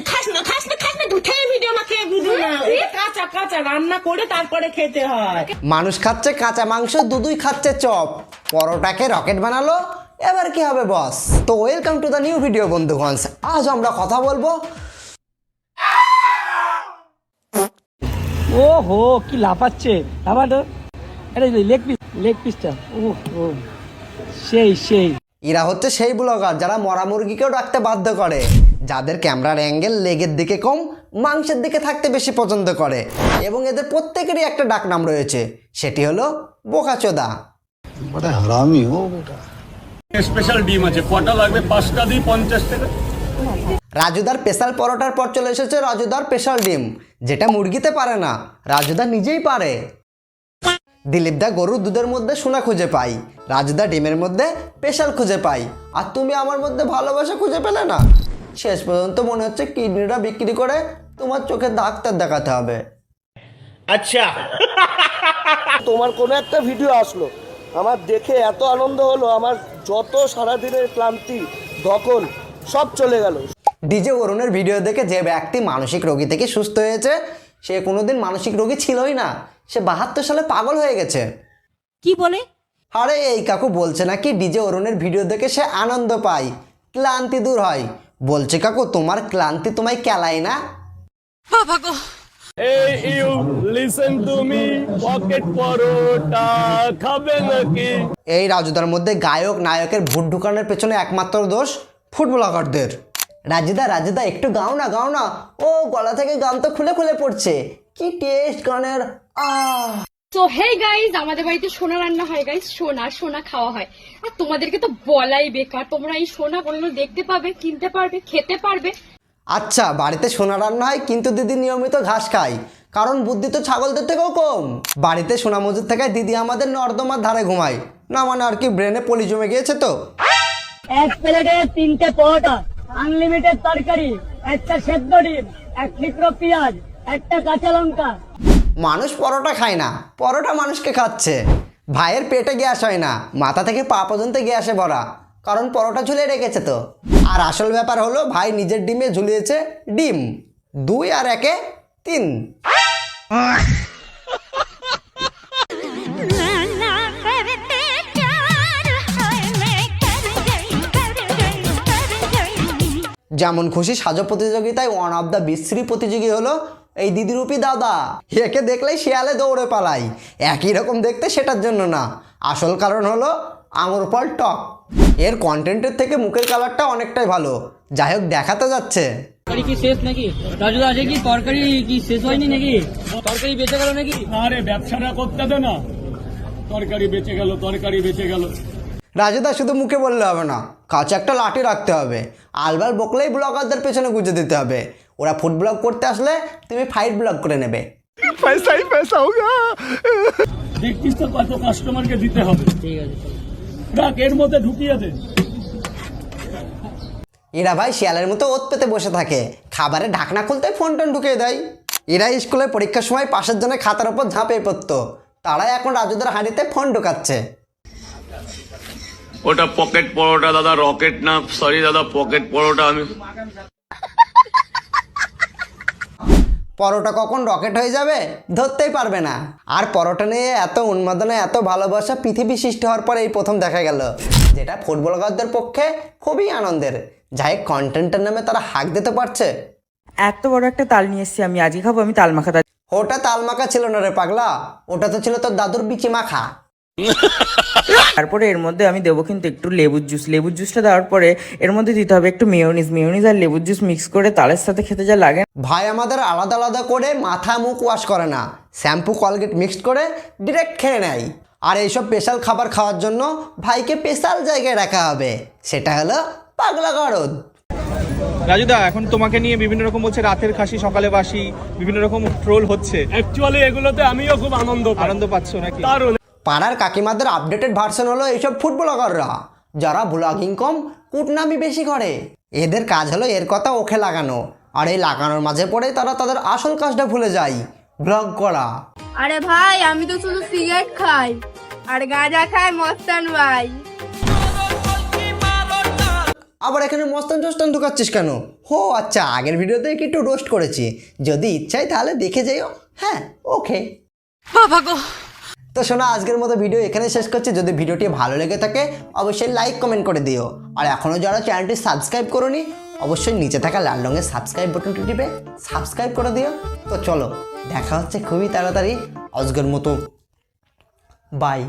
খাস না খাস না খাস না, খেয়ে ভিডিও মাকে ভিডিও না, এটা কাঁচা কাঁচা রান্না করে তারপরে খেতে হয়। মানুষ খাচ্ছে কাঁচা মাংস, দুধুই খাচ্ছে চপ, পরোটাকে রকেট বানালো, এবার কি হবে বস? তো welcome to the new video বন্ধুগণ। আজ আমরা কথা বলবো ও হো কি লাফাচ্ছে লাফাটো, আরে লেগ পিসটা ও ও সেই সেই। এরা হচ্ছে সেই ব্লগার যারা মরা মুরগিকেও রাখতে বাধ্য করে, যাদের ক্যামেরার অ্যাঙ্গেল লেগের দিকে কম, মাংসের দিকে থাকতে বেশি পছন্দ করে, এবং এদের প্রত্যেকেরই একটা ডাকনাম রয়েছে, সেটি হলো বোকাচোদা। বড় হারামি হো বেটা। স্পেশাল ডিম আছে, কটা লাগবে? 5টা দিই 50 টাকা। রাজুদার স্পেশাল পরোটার পর চলে এসেছে রাজুদার স্পেশাল ডিম, যেটা মুরগিতে পারে না, রাজুদা নিজেই পারে। দিলীপদা গরুর দুধের মধ্যে সোনা খুঁজে পাই, রাজুদা ডিমের মধ্যে স্পেশাল খুঁজে পাই, আর তুমি আমার মধ্যে ভালোবাসা খুঁজে পেলে না। শেষ পর্যন্ত মনে হচ্ছে কিডনিটা বিক্রি করে তোমার চোখে ডাক্তার দেখাতে হবে। আচ্ছা, তোমার কোনো একটা ভিডিও আসলো, আমার দেখে এত আনন্দ হলো, আমার যত সারাদিনের ক্লান্তি ধকল সব চলে গেল। ডিজে অরুণের ভিডিও দেখে যে ব্যক্তি মানসিক রোগী থেকে সুস্থ হয়েছে, সে কোনোদিন মানসিক রোগী ছিলই না, সে 72 সালে পাগল হয়ে গেছে। কি বলে? আরে এই কাকু বলছে নাকি ডিজে অরুণের ভিডিও দেখে সে আনন্দ পায়, ক্লান্তি দূর হয়। বলছে কাকু তোমার ক্লান্তি তোমায় কেলায় না? বাবা গো, এই you listen to me, pocket পরোটা খাবে নাকি? এই রাজুদার মধ্যে গায়ক নায়কের ভোট ঢুকানোর পেছনে একমাত্র দোষ ফুটবলারদের। রাজুদা রাজুদা একটু গাও না গাও না, ও গলা থেকে গান তো খুলে খুলে পড়ছে, কি টেস্ট গানের। সো হে গাইস, আমাদের বাড়িতে সোনা রান্না হয় গাইস, সোনা খাওয়া হয়। আর তোমাদেরকে তো বলাই বেকার, তোমরা এই সোনা কোনোদিন দেখতে পাবে, কিনতে পারবে, খেতে পারবে। আচ্ছা, বাড়িতে সোনা রান্না হয় কিন্তু দিদি নিয়মিত ঘাস খায়, কারণ বুদ্ধি তো ছাগলদের থেকেও কম। বাড়িতে সোনা মজুদ থাকায় দিদি আমাদের নর্দমার ধারে ঘুমায় না, মানে আর কি ব্রেনে পলি জমে গিয়েছে তো। এক প্লেটে 3টে পরোটা, আনলিমিটেড তরকারি, একটা সেদ্ধ ডিম, 1 টুকরো পেঁয়াজ, একটা কাঁচা লঙ্কা। মানুষ পরোটা খায় না, পরোটা মানুষকে খাচ্ছে। ভাইয়ের পেটে গ্যাস হয় না, মাথা থেকে পা পর্যন্ত গ্যাসে ভরা, কারণ পরোটা ঝুলিয়ে রেখেছে তো। আর আসল ব্যাপার হলো ভাই নিজের ডিমে ঝুলিয়েছে ডিম, 2 আর 1 3। যেমন খুশি সাজো প্রতিযোগিতায় ওয়ান অফ দ্য বিশ্রী প্রতিযোগী হলো এই দিদিরূপী দাদা। একে দেখলেই শিয়ালে দৌড়ে পালাই, একই রকম দেখতে সেটার জন্য না, আসল কারণ হলো আঙুর ফল টক। এর কন্টেন্টের থেকে মুখের কালারটা অনেকটাই ভালো। যাই হোক, দেখাতে যাচ্ছে তরকারি কি শেষ নাকি? রাজুদা আছে কি তরকারি কি শেষ হয়নি নাকি? তরকারি বেঁচে গেল নাকি? আরে ব্যবসাটা করতে দে না, তরকারি বেঁচে গেল, তরকারি বেঁচে গেল। রাজুদা শুধু মুখে বললে হবে না, কাছে একটা লাঠি রাখতে হবে। আলবাল বকলেই ব্লগারদের পেছনে গুঁজে দিতে হবে। ওরা ফুড ব্লগ করতে আসলে তুমি ফাইট ব্লগ করে নেবে। পয়সাই পয়সা হোগা। দেখছিস তো কত কাস্টমারকে দিতে হবে। ঠিক আছে, রাখ, এর মধ্যে ঢুকিয়ে দে। এরা ভাই শিয়ালের মতো ওত পেতে বসে থাকে, খাবারের ঢাকনা খুলতে ফোন টোন ঢুকিয়ে দেয়। এরা স্কুলে পরীক্ষার সময় পাশের জন্য খাতার ওপর ঝাঁপিয়ে পড়তো, তারাই এখন রাজুদের হাঁড়িতে ফোন ঢুকাচ্ছে। ওটা পকেট পরোটা দাদা, রকেট না, সরি দাদা, পকেট পরোটা। আমি পরোটা কখন রকেট হয়ে যাবে ধরতেই পারবে না। আর পরোটা নিয়ে এত উন্মাদনা, এত ভালোবাসা পৃথিবী সৃষ্টি হওয়ার পরে এই প্রথম দেখা গেল, যেটা ফুটবলারদের পক্ষে খুবই আনন্দের। যাই কন্টেন্টের নামে তারা হাঁক দিতে পারছে। এত বড় একটা তাল নিয়ে এসেছি, আমি আজই খাবো, আমি তাল মাখা। ওটা তাল মাখা ছিল না রে পাগলা, ওটা তো ছিল তোর দাদুর বিচি মাখা। তারপরে এর মধ্যে আমি দেবো কিন্তু একটু লেবুর জুসটা দেওয়ার পরে এর মধ্যে দিতে হবে একটু মেয়োনিজ আর লেবুর জুস মিক্স করে তালের সাথে খেতে যা লাগে। ভাই আমাদের আলাদা আলাদা করে মাথা মুখ ওয়াশ করে না, শ্যাম্পু কলগেট মিক্সড করে ডিরেক্ট খেয়ে নেয়। আর এইসব স্পেশাল খাবার খাওয়ার জন্য ভাইকে স্পেশাল জায়গায় রাখা হবে, সেটা হলো পাগলা গরদ। রাজুদা এখন তোমাকে নিয়ে বিভিন্ন রকম বলছে, রাতের খাসি সকালে বাসি, বিভিন্ন রকম ট্রোল হচ্ছে। অ্যাকচুয়ালি এগুলোতে আমিও খুব আনন্দ পাচ্ছ নাকি? দারুণ। পাড়ার কাকিমাদের আপডেটেড ভার্সন হলো এইসব ফুড ব্লগাররা, যারা ব্লগিং কম কুটনামি বেশি করে। এদের কাজ হলো এর কথা ওখে লাগানো, আর এই লাগানোর মাঝে পড়ে তারা তাদের আসল কাজটা ভুলে যায়, ব্লগ করা। আরে ভাই, আমি তো শুধু সিগারেট খাই আর গাঁজা খাই মস্তান ভাই। আবার এখানে মস্তান টস্তান ঢুকাচ্ছিস কেন? হো আচ্ছা, আগের ভিডিওতে একটু রোস্ট করেছি, যদি ইচ্ছাই তাহলে দেখে যাইও। হ্যাঁ ওকে বাবা গো। তো শোনা, আজকের মতো ভিডিও এখানে শেষ করছি। যদি ভিডিওটি ভালো লেগে থাকে অবশ্যই লাইক কমেন্ট করে দিও, আর এখনও যারা চ্যানেলটি সাবস্ক্রাইব করোনি অবশ্যই নিচে থাকা লাল রঙের সাবস্ক্রাইব বাটনটি টিপে সাবস্ক্রাইব করে দিও। তো চলো, দেখা হচ্ছে খুবই তাড়াতাড়ি আজকের মতো, বাই।